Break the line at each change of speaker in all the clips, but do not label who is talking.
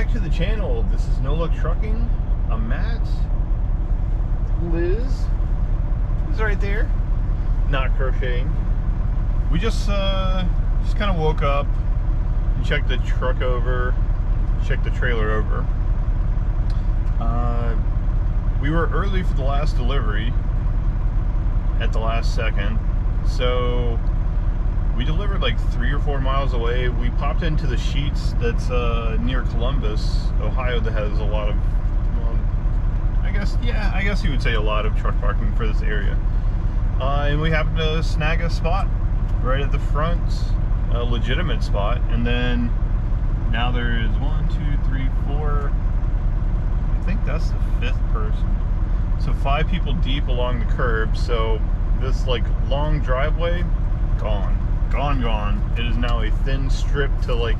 back to the channel. This is No Luck Trucking. I'm Matt. Liz is right there, not crocheting. We just kind of woke up and checked the truck over, checked the trailer over. We were early for the last delivery at the last second, so we delivered like 3 or 4 miles away. We popped into the Sheets that's near Columbus, Ohio, that has a lot of, I guess you would say a lot of truck parking for this area. And we happened to snag a spot right at the front, a legitimate spot. And then now there's 1, 2, 3, 4. I think that's the 5th person. So 5 people deep along the curb. So this like long driveway, gone. It is now a thin strip to like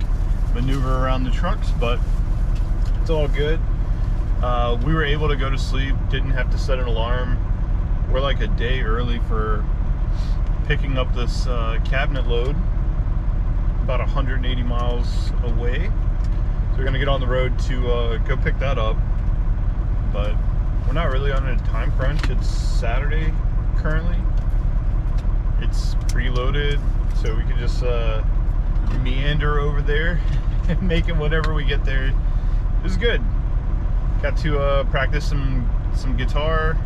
maneuver around the trucks, but it's all good. We were able to go to sleep, didn't have to set an alarm. We're like a day early for picking up this cabinet load, about 180 miles away. So we're gonna get on the road to go pick that up, but we're not really on a time crunch. It's Saturday currently. It's preloaded, so we can just meander over there and make it whenever we get there. It was good. Got to practice some guitar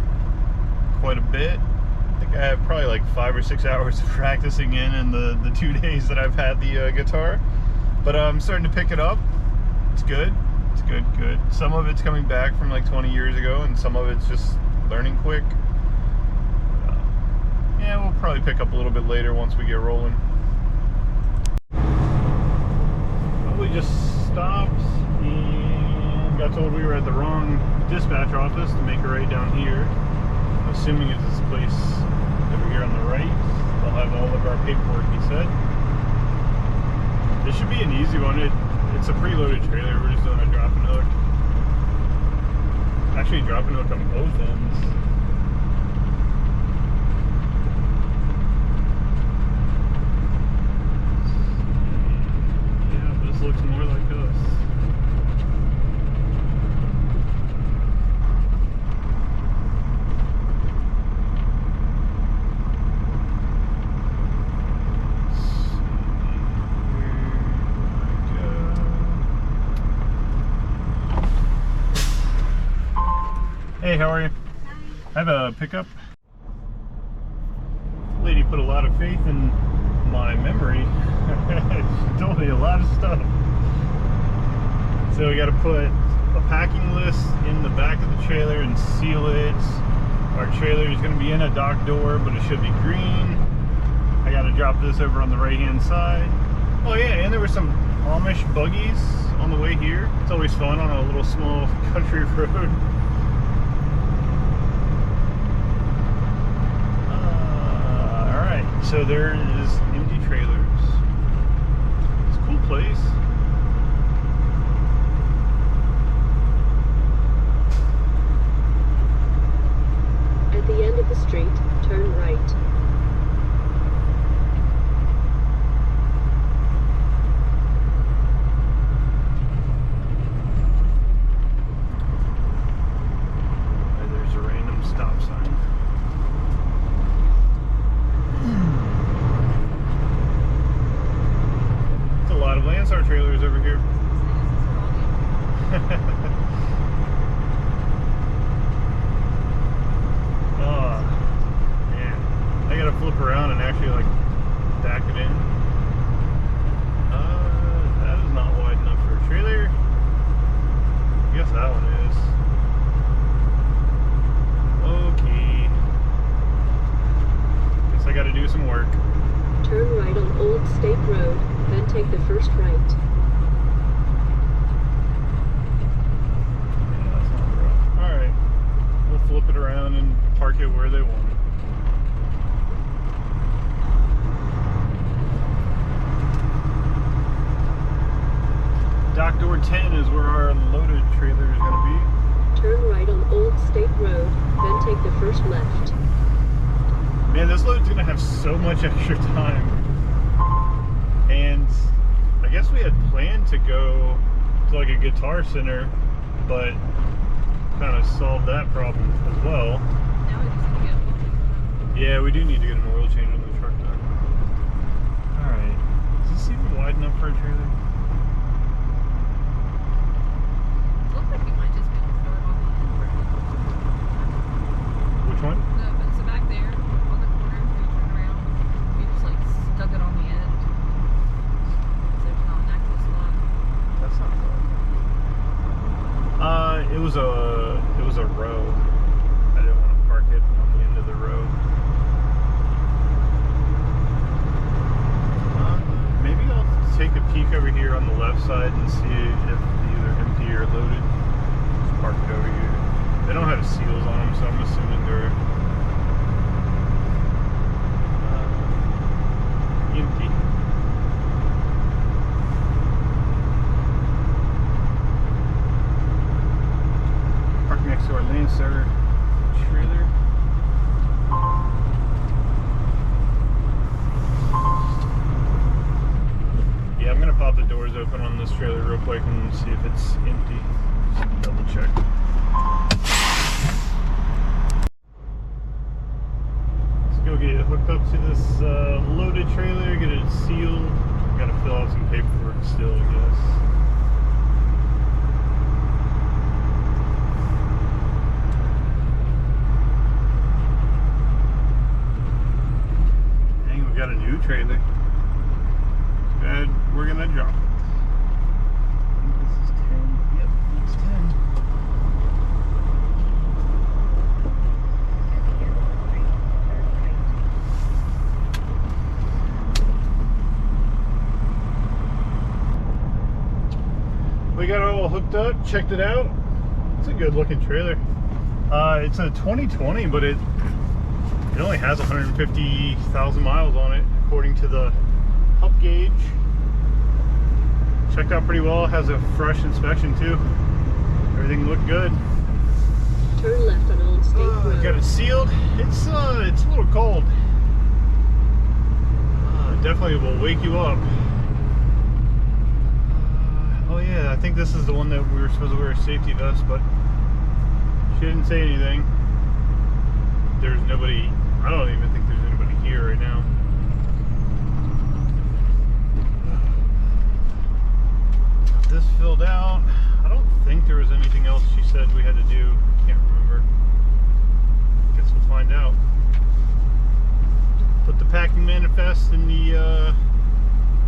quite a bit. I think I have probably like 5 or 6 hours of practicing in the 2 days that I've had the guitar. But I'm starting to pick it up. It's good. It's good. Some of it's coming back from like 20 years ago, and some of it's just learning quick. Yeah, we'll probably pick up a little bit later once we get rolling. Well, we just stopped and got told we were at the wrong dispatch office to make a right down here. I'm assuming it's this place over here on the right. They'll have all of our paperwork, he said. This should be an easy one. It's a preloaded trailer. We're just doing a drop and hook. Actually, drop and hook on both ends. Looks more like us. Hey, how are you? Hi. I have a pickup. Lady put a lot of faith in my memory. She told me a lot of stuff. So we got to put a packing list in the back of the trailer and seal it. Our trailer is going to be in a dock door, but it should be green. I got to drop this over on the right hand side. Oh yeah, and there were some Amish buggies on the way here. It's always fun on a little small country road. Alright, so there is empty trailers. It's a cool place.
At the end of the street, turn right.
There's a random stop sign. There's a lot of Landstar trailers over here. I gotta flip around and actually like back it in. That is not wide enough for a trailer. I guess that one is. Okay. Guess I gotta do some work.
Turn right on Old State Road, then take the first right.
Yeah, that's not rough. Alright. We'll flip it around and park it where they want it. Dock door 10 is where our loaded trailer is going to be.
Turn right on Old State Road, then take the first left.
Man, this load's going to have so much extra time. And I guess we had planned to go like a Guitar Center, but kind of solved that problem as well.
Now we just need to get one.
Yeah, we do need to get an oil change on the truck though. Alright. Is this even wide enough for a trailer?
It looks like you might just be able to throw it on the end.
Which one?
So back there, on the corner, where you turn around, you just like stuck it on the end. So there's not an actual slot.
That's not bad. It was a row. I didn't want to park it on the end of the row. Maybe I'll take a peek over here on the left side and see if either empty or loaded. Just park it over here. They don't have seals on them, so I'm assuming they're empty. Park next to our Lancer trailer. Yeah, I'm gonna pop the doors open on this trailer real quick and see if it's empty. Just double check. Let's go get it hooked up to this loaded trailer, get it sealed. Gotta fill out some paperwork still, I guess. Dang, we got a new trailer. And we're gonna drop it. I think this is 10. Yep, it's 10. We got it all hooked up, checked it out. It's a good looking trailer. It's a 2020, but it only has 150,000 miles on it, according to the hub gauge. Checked out pretty well. Has a fresh inspection too. Everything looked good.
Turn left on Old State Road.
Got it sealed. It's a little cold. Definitely will wake you up. Oh yeah, I think this is the one that we were supposed to wear a safety vest, but she didn't say anything. There's nobody. I don't even think there's anybody here right now. This filled out. I don't think there was anything else she said we had to do. Can't remember. Guess we'll find out. Put the packing manifest in the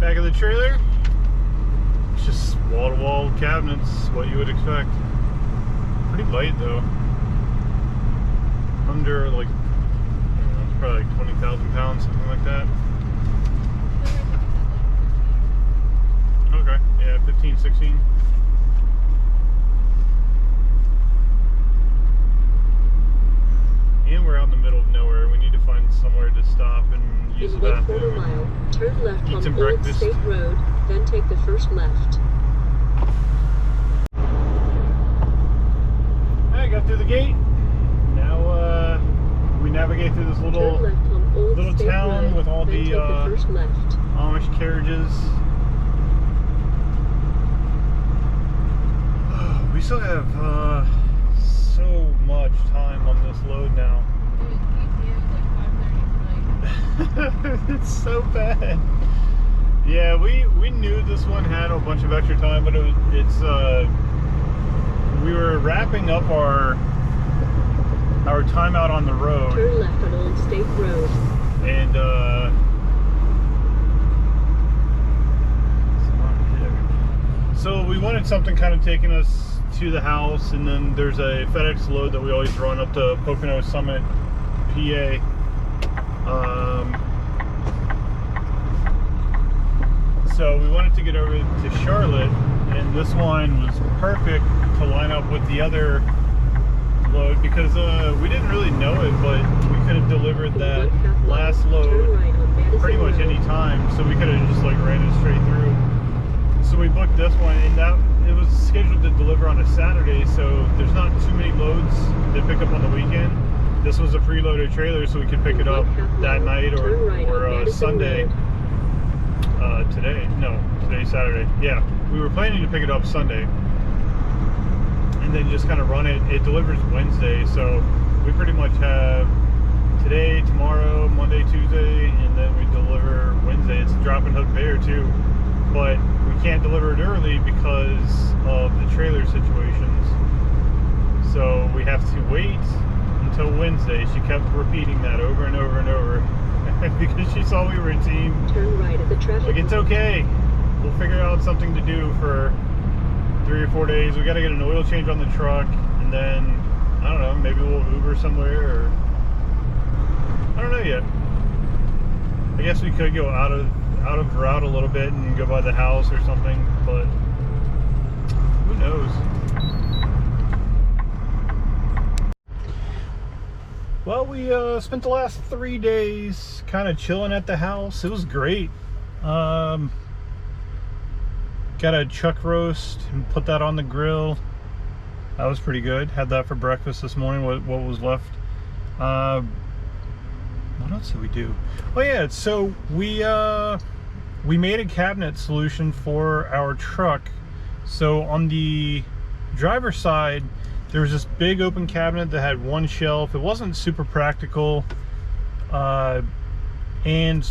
back of the trailer. It's just wall-to-wall cabinets, what you would expect. Pretty light though. Under like, I don't know, it's probably like 20,000 pounds, something like that. Okay, yeah, 15, 16. And we're out in the middle of nowhere. We need to find somewhere to stop and use the
In 1/4
bathroom.
mile, turn left
Eat
on
some
Old
breakfast.
State Road, then take the first left.
I got through the gate. Now we navigate through this
Turn
little
left on Old
little
State
town
Road,
with all
then
the,
take the first left.
Amish carriages. We still have so much time on this load now.
Dude, ETA was like 5:30 tonight.
It's so bad. Yeah, we knew this one had a bunch of extra time, but it's we were wrapping up our time out on the road,
Turn left on Old State Road.
and so we wanted something kind of taking us to the house, and then there's a FedEx load that we always run up to Pocono Summit, PA. So we wanted to get over to Charlotte, and this one was perfect to line up with the other load because we didn't really know it, but we could have delivered that last
Turn
load
right on Madison
pretty much
Road.
any time, so we could have just like ran it straight through. So we booked this one, and that it was scheduled to deliver on a Saturday, so there's not too many loads that pick up on the weekend. This was a preloaded trailer, so we could pick it up that night or
Turn right on Madison
Sunday.
Road.
Today Today's Saturday. Yeah, we were planning to pick it up Sunday and then just kind of run it. It delivers Wednesday, so we pretty much have today, tomorrow, Monday, Tuesday, and then we deliver Wednesday. It's a drop and hook bear too, but we can't deliver it early because of the trailer situations. So we have to wait until Wednesday. She kept repeating that over and over and over because she saw we were a team.
Turn right at the traffic
Like, it's
light.
okay. We'll figure out something to do for 3 or 4 days. We got to get an oil change on the truck, and then I don't know, maybe we'll Uber somewhere, or I don't know yet. I guess we could go out of route a little bit and go by the house or something, but who knows? Well, we spent the last 3 days kind of chilling at the house. It was great. Got a chuck roast and put that on the grill. That was pretty good. Had that for breakfast this morning, what was left. What else did we do? Oh yeah, so we made a cabinet solution for our truck. So on the driver's side, there was this big open cabinet that had one shelf. It wasn't super practical, and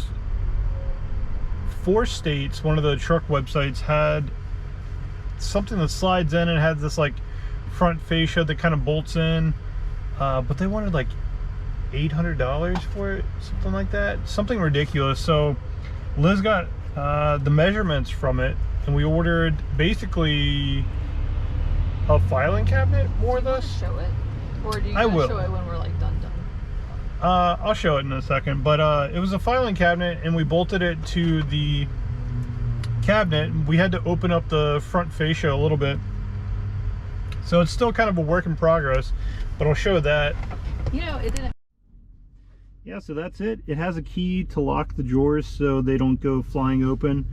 Four States, one of the truck websites, had something that slides in and had this like front fascia that kind of bolts in, but they wanted like $800 for it, something like that, something ridiculous. So Liz got the measurements from it, and we ordered basically a filing cabinet, more or less.
Show it, or do you
I
gonna
will.
show it when we're like done?
I'll show it in a second, but it was a filing cabinet, and we bolted it to the cabinet. We had to open up the front fascia a little bit, so it's still kind of a work in progress, but I'll show that.
You know, it didn't.
Yeah, so that's it. It has a key to lock the drawers so they don't go flying open.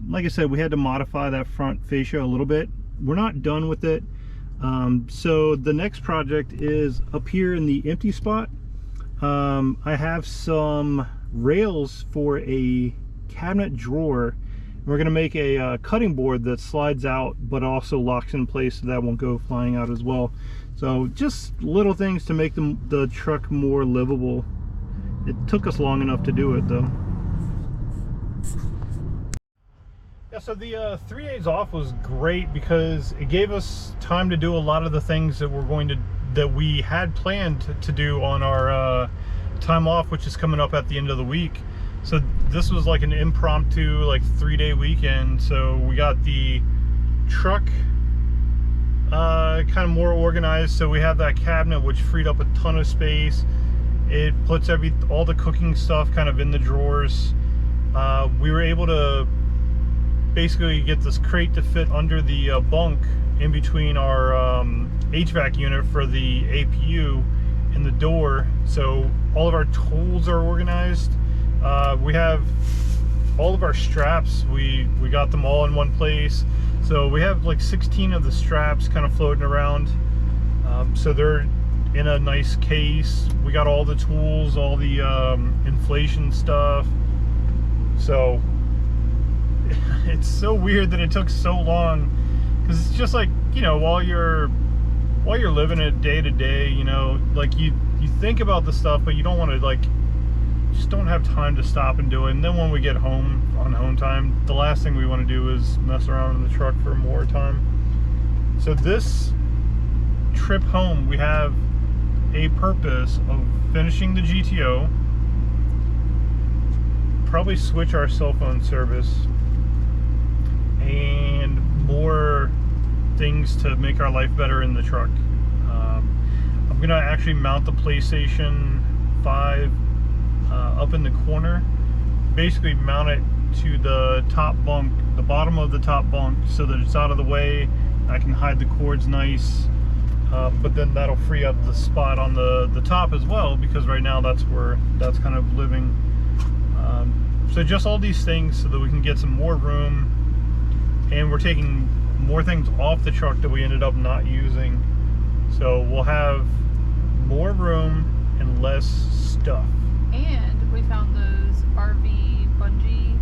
Like I said, we had to modify that front fascia a little bit. We're not done with it. So the next project is up here in the empty spot. I have some rails for a cabinet drawer. We're going to make a cutting board that slides out but also locks in place so that won't go flying out as well. So just little things to make the truck more livable. It took us long enough to do it though. Yeah, so the 3 days off was great because it gave us time to do a lot of the things that we had planned to do on our time off, which is coming up at the end of the week. So this was like an impromptu, like 3-day weekend. So we got the truck kind of more organized. So we have that cabinet, which freed up a ton of space. It puts all the cooking stuff kind of in the drawers. We were able to basically get this crate to fit under the bunk in between our HVAC unit for the APU and the door. So all of our tools are organized. We have all of our straps. We got them all in one place. So we have like 16 of the straps kind of floating around. So they're in a nice case. We got all the tools, all the inflation stuff. So it's so weird that it took so long, because it's just like, you know, while you're living it day to day, you know, like you think about the stuff, but you don't want to, like, just don't have time to stop and do it. And then when we get home on home time, the last thing we want to do is mess around in the truck for more time. So this trip home, we have a purpose of finishing the GTO, probably switch our cell phone service, and more things to make our life better in the truck. I'm gonna actually mount the PlayStation 5 up in the corner, basically mount it to the top bunk, the bottom of the top bunk, so that it's out of the way. I can hide the cords nice, but then that'll free up the spot on the top as well, because right now that's kind of living. So just all these things so that we can get some more room, and we're taking more things off the truck that we ended up not using. So we'll have more room and less stuff.
And we found those RV bungee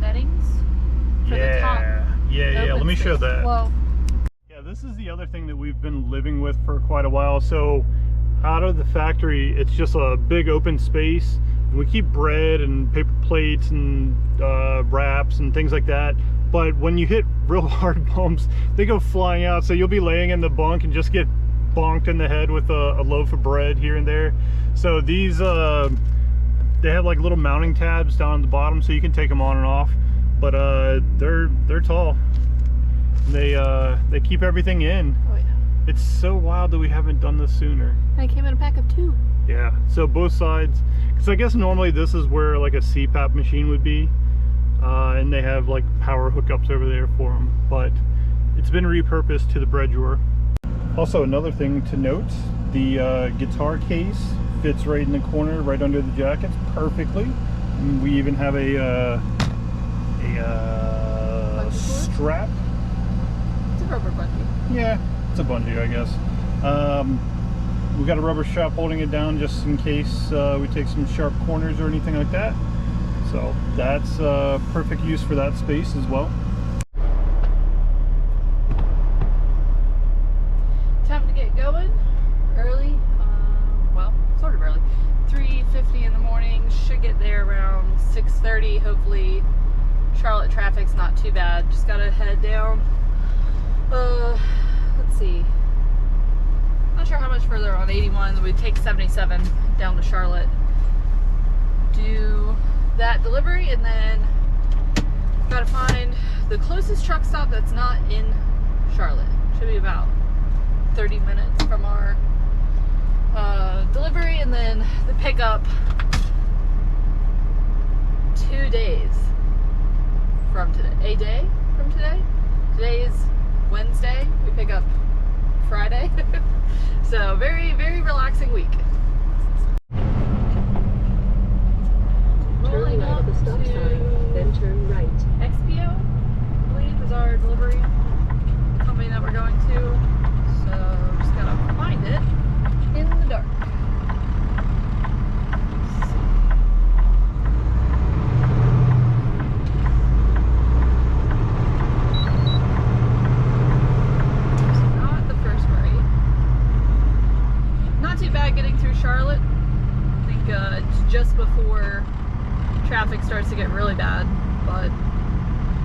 nettings.
me show that.
Well,
Yeah, this is the other thing that we've been living with for quite a while. So out of the factory, it's just a big open space. We keep bread and paper plates and wraps and things like that. But when you hit real hard bumps, they go flying out. So you'll be laying in the bunk and just get bonked in the head with a loaf of bread here and there. So these, they have like little mounting tabs down at the bottom, so you can take them on and off. But they're tall. They keep everything in.
oh yeah.
It's so wild that we haven't done this sooner.
And it came in a pack of 2.
Yeah, so both sides, because I guess normally this is where like a CPAP machine would be, and they have like power hookups over there for them, but it's been repurposed to the bread drawer. Also, another thing to note, the guitar case fits right in the corner, right under the jackets perfectly. And we even have a strap.
It's a rubber bungee.
Yeah, it's a bungee, I guess. We got a rubber strap holding it down just in case we take some sharp corners or anything like that. So that's perfect use for that space as well.
Time to get going early. Well, sort of early. 3:50 in the morning. Should get there around 6:30. Hopefully, Charlotte traffic's not too bad. Just gotta head down. Let's see. Not sure how much further on 81. We take 77 down to Charlotte. Do that delivery, and then gotta find the closest truck stop that's not in Charlotte. Should be about 30 minutes from our delivery, and then the pickup 2 days from today. A day from today. Today is Wednesday. We pick up Friday. So very, very relaxing week.
Turn
Rolling
right
up
at the stop
to
sign, then turn right.
XPO, I believe, is our delivery company that we're going to. So just gotta find it in the dark. Not the first right. Not too bad getting through Charlotte. I think it's just before traffic starts to get really bad, but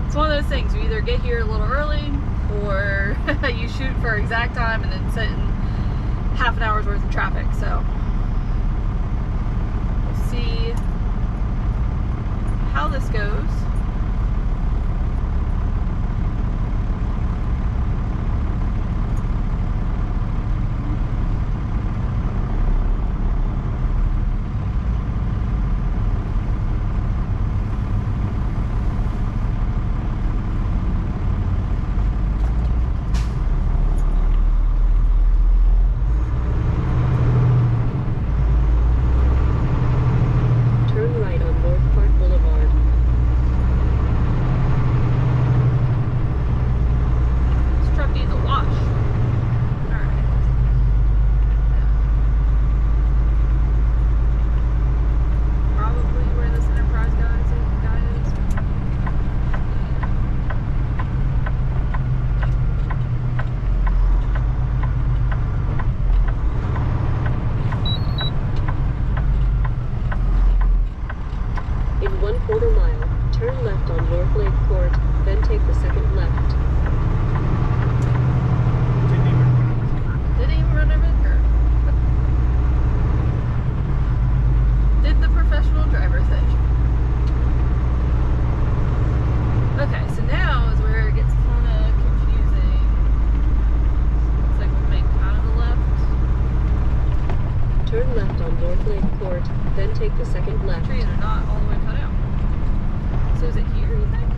it's one of those things. You either get here a little early, or you shoot for exact time and then sit in half an hour's worth of traffic. So we'll see how this goes.
Turn right on North Park Boulevard.
This truck needs a wash. Alright. Probably where this Enterprise guy is.
In 1/4 mile, turn left on North Lake Court, then take the second left.
Didn't even run over the curb. Did the professional driver thing. Okay, so now is where it gets kind of confusing. Looks like we'll make kind of a left.
Turn left on North Lake Court, then take the second left.
Trees are not all the way cut out. So is it here, you think?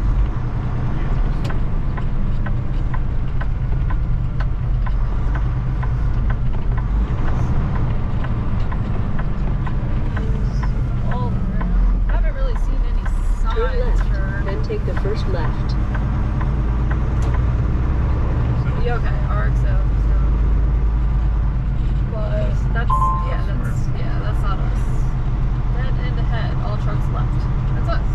All around. I haven't really seen any
Turn
signs
left,
for...
then take the first left.
Yeah, okay, arc, so. But that's not us. Dead end ahead, all trucks left. That's us.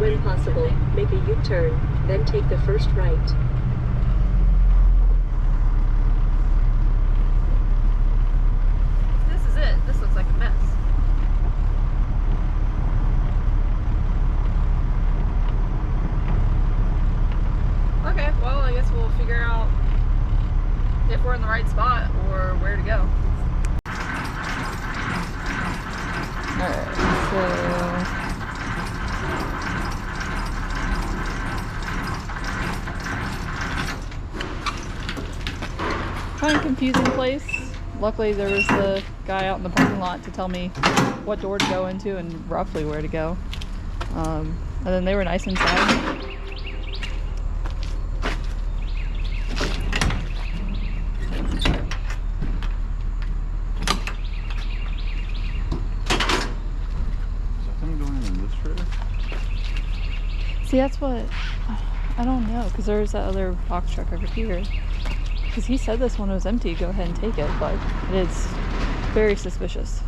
When possible, make a U-turn, then take the first right.
This is it. This looks like a mess. Okay, well, I guess we'll figure out if we're in the right spot or where to go. Alright, so... kind of confusing place. Luckily there was the guy out in the parking lot to tell me what door to go into and roughly where to go. And then they were nice inside. See, that's what, I don't know, because there's that other box truck over here. Because he said this one was empty, go ahead and take it, but it is very suspicious.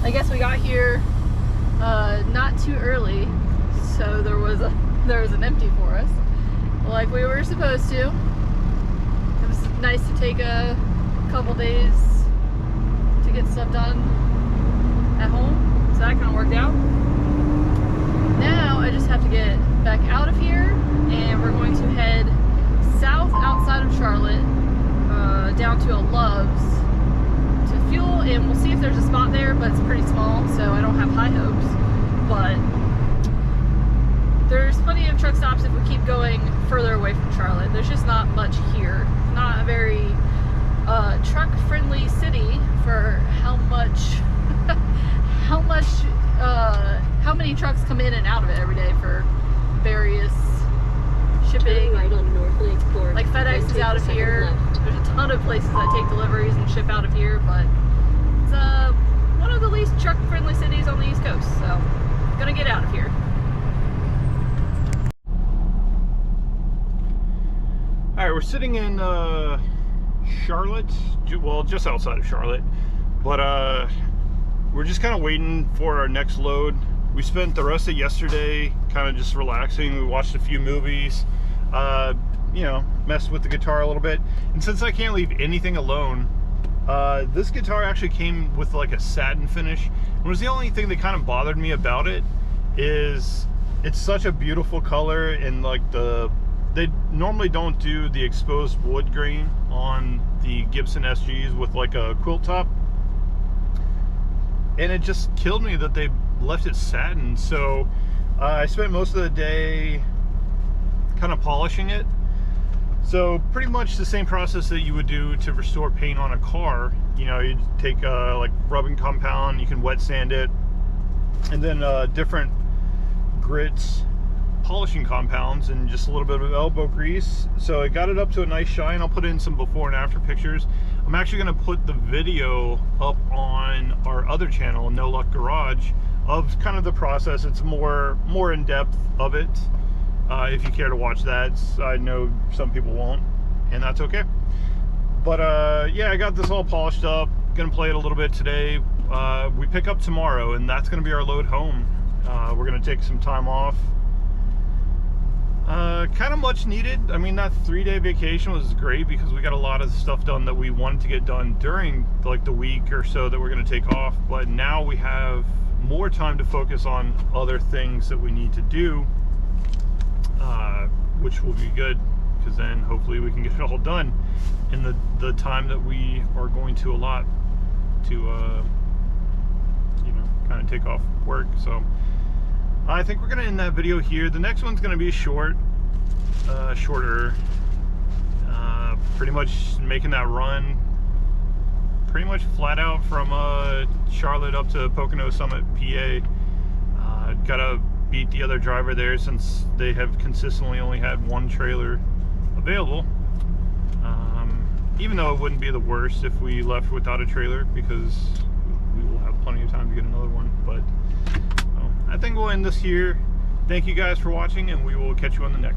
I guess we got here not too early, so there was an empty for us, like we were supposed to. It was nice to take a couple days to get stuff done at home, so that kind of worked out. Now I just have to get back out of here, and we're going to head south outside of Charlotte, down to a Love's to fuel, and we'll see if there's a spot there, but it's pretty small, so I don't have high hopes. But there's plenty of truck stops if we keep going further away from Charlotte. There's just not much here. Not a very truck-friendly city for how many trucks come in and out of it every day for various shipping.
Right on North Lake Fork.
Like FedEx is out of here. There's a ton of places that take deliveries and ship out of here, but it's one of the least truck-friendly cities on the East Coast, so gonna get out of here.
Alright, we're sitting in Charlotte, well, just outside of Charlotte, but we're just kind of waiting for our next load. We spent the rest of yesterday kind of just relaxing. We watched a few movies, you know, messed with the guitar a little bit. And since I can't leave anything alone, this guitar actually came with like a satin finish. It was the only thing that kind of bothered me about it is it's such a beautiful color, and like they normally don't do the exposed wood grain on the Gibson SGs with like a quilt top. And it just killed me that they left it satin. So I spent most of the day kind of polishing it. So pretty much the same process that you would do to restore paint on a car. You know, you take like rubbing compound, you can wet sand it, and then different grits, polishing compounds, and just a little bit of elbow grease. So I got it up to a nice shine. I'll put in some before and after pictures. I'm actually going to put the video up on our other channel, No Luck Garage, of kind of the process. It's more in depth of it. If you care to watch that, I know some people won't, and that's okay. But yeah, I got this all polished up. Gonna play it a little bit today. We pick up tomorrow, and that's gonna be our load home. We're gonna take some time off Kind of much needed. I mean, that 3-day vacation was great because we got a lot of stuff done that we wanted to get done during like the week or so that we're going to take off. But now we have more time to focus on other things that we need to do, which will be good because then hopefully we can get it all done in the time that we are going to allot to, you know, kind of take off work. So I think we're going to end that video here. The next one's going to be shorter. Pretty much making that run pretty much flat out from Charlotte up to Pocono Summit, PA. Gotta beat the other driver there since they have consistently only had one trailer available. Even though it wouldn't be the worst if we left without a trailer because we will have plenty of time to get another one. But I think we'll end this here. Thank you guys for watching, and we will catch you on the next one.